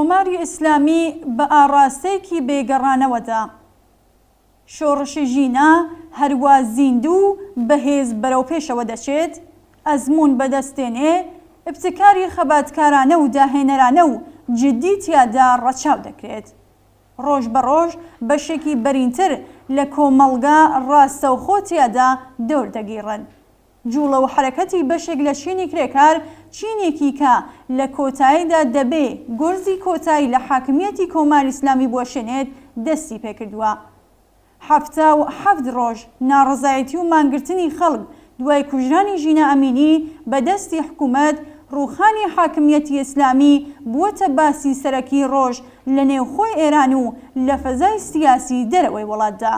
کۆماری ئیسلامی بە ئاڕاستەیەکی بێگەڕانەوەدا شۆڕشی ژینە هەروە زیندوو بەهێز بەرەو پێشەوە دەچێت، ئەزموون بەدەستێنێ، ابتکاری خەباتکارانە و داهێنەرانە و جددی تیادا ڕەچاو دەکرێت. ڕۆژ بە ڕۆژ بەشێکی بەرینتر لە کۆمەڵگا ڕاستەوخۆ تیادا دەور دەگیڕن. جوڵە و حرەکەتی بەشێک لە چینی کرێکار چینێکی کە لە کۆتاییدا دەبێ گۆرزی کۆتایی لە حاکمیەتی کۆماری ئیسلامی بوەشێنێت دەستی پێکردووە. 77 ڕۆژ ناڕەزایەتی و مانگرتنی خەڵک دوای کوژرانی ژینە ئەمینی بەدەستی حکوومەت ڕووخانی حاکمیەتی ئیسلامی بووەتە باسی سەرەکی ڕۆژ لە نێوخۆی ئێران و لە فەزای سیاسی دەرەوەی وڵاتدا.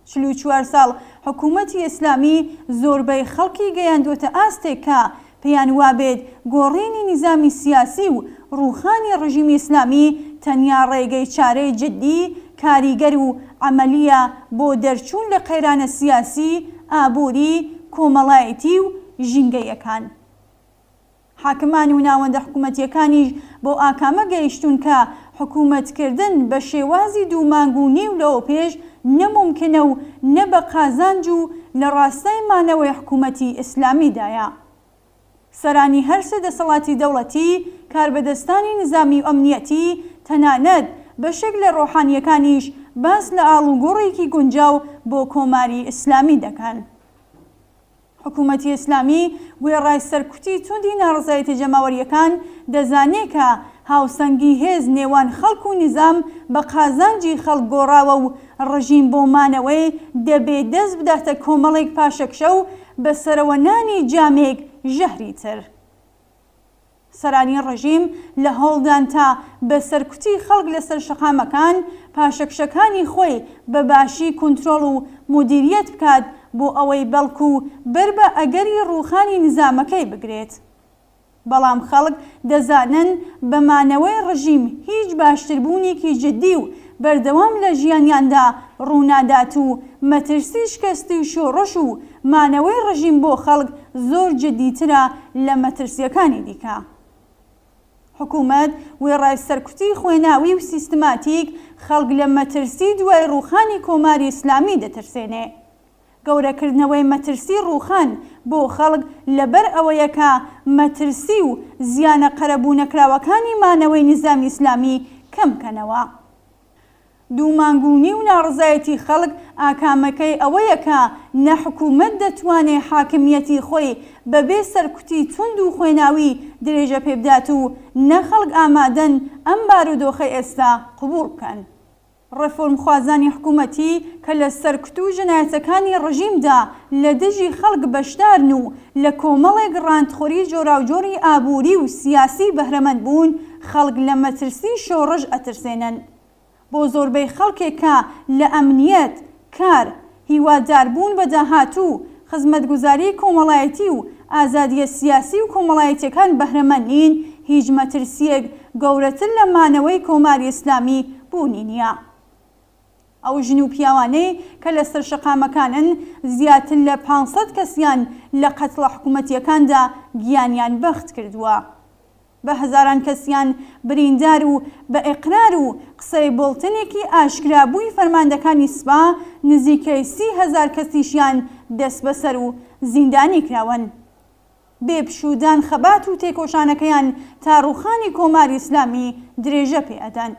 44 ساڵ حکوومەتی ئیسلامی زۆربەی خەڵکی گەیاندوتە ئاستێک کە پێیان وابێت گۆڕینی نیزامی سیاسی و ڕووخانی ڕژیمی ئیسلامی تەنیا ڕێگەی چارەی جددی، کاریگەر و عەمەلیە بۆ دەرچوون لە قەیرانە سیاسی، ئابووری، کۆمەڵایەتی و ژینگەیەکان. حاکمان و ناوەندە حکوومەتیەکانیش بۆ ئاکامە گەیشتون کە حکوومەتکردن بە شێوازی دوومانگ و نیو لەوە پێش نەمومکنە و نە بە قازانج و لە ڕاستای مانەوەی حکوومەتی ئیسلامیدایە. سەرانی هەر سێ دەسەڵاتی دەوڵەتی، کاربەدەستانی نظامی و ئەمنیەتی، تەنانەت بەشێک لە ڕۆحانیەکانیش باس لە ئاڵوگۆڕێکی گونجاو بۆ کۆماری ئیسلامی دەکەن. حکوومەتی ئیسلامی وێڕای سەرکوتی توندی ناڕزایەتی جەماوەریەکان دەزانێت کە هاوسەنگی هێز نێوان خەڵک و نظام بە قازانجی خەڵک گۆڕاوە و ڕژیم بۆ مانەوەی دەبێت دەست بداتە کۆمەڵێک پاشەکشە و بەسەرەوەنانی جامێک ژەهری تر. سەرانی ڕژیم لە هەوڵدان تا بە سەرکوتی خەڵک لەسەر شەقامەکان پاشەکشەکانی خۆی بە باشی کۆنترۆڵ و مدیریەت بکات بۆ ئەوەی بەڵکو بەر بە ئەگەری ڕووخانی نظامەکەی بگرێت. بەڵام خەڵک دەزانن بەمانەوەی ڕژیم هیچ باشتربوونێکی جددی و بەردەوام لە ژیانیاندا ڕوونادات و مەترسی شکستی و شۆڕش و مانەوەی ڕژیم بۆ خەڵک زۆر جددیترە لە مەترسیەکانی دیکە. حکوومەت وێڕای سەرکوتی خوێناوی و سیستماتیک خەڵک لە مەترسی دوای ڕووخانی کۆماری ئیسلامی دەترسێنێ. گەورەکردنەوەی مەترسی ڕووخان بۆ خەڵک لەبەر ئەوەیەکە مەترسی و زیانە قەرەبوونەکراوەکانی مانەوەی نظامی ئیسلامی کەمکەنەوە. دوومانگونی و ناڕزایەتی خەڵک ئاکامەکەی ئەوەیەکە نە حکوومەت دەتوانێت حاکمیەتی خۆی بەبێ سەرکوتی توند و خوێناوی درێژە پێبدات و نە خەڵک ئامادەن ئەم بارودۆخەی ئێستا قبوڵ بکەن. ڕێفۆرمخوازانی حکوومەتی کە لە سەرکوت و ژنایەتەکانی ڕژیمدا لە دژی خەڵک بەشدارن و لە کۆمەڵێک ڕاندخۆری جۆراوجۆری ئابووری و سیاسی بەهرەمەند بوون، خەڵک لە مەترسی شۆڕژ ئەترسێنن. بۆ زۆربەی خەڵکێکە لە ئەمنیەت، کار، هیواداربوون بە داهاتوو، خزمەتگوزاری کۆمەڵایەتی و ئازادیە سیاسی و کۆمەڵایەتیەکان بەهرەمەند نین، هیچ مەترسیەک گەورەتر لە مانەوەی کۆماری ئیسلامی بوونی نییە. ئەو ژن و پیاوانەی کە لەسەر شەقامەکانن زیاتر لە 500 کەسیان لە قەتڵە حکوومەتیەکاندا گیانیان بەخت کردووە. بە هەزاران کەسیان بریندار و بە ئیقرار و قسەی بۆڵتنێکی ئاشکرابووی فەرماندەکانی سوپا نزیکەی 30,000 کەسیشیان دەست بەسەر و زیندانی کراون. بێپشودان خەبات و تێکۆشانەکەیان تا ڕووخانی کۆماری ئیسلامی درێژە پێ ئەدەن.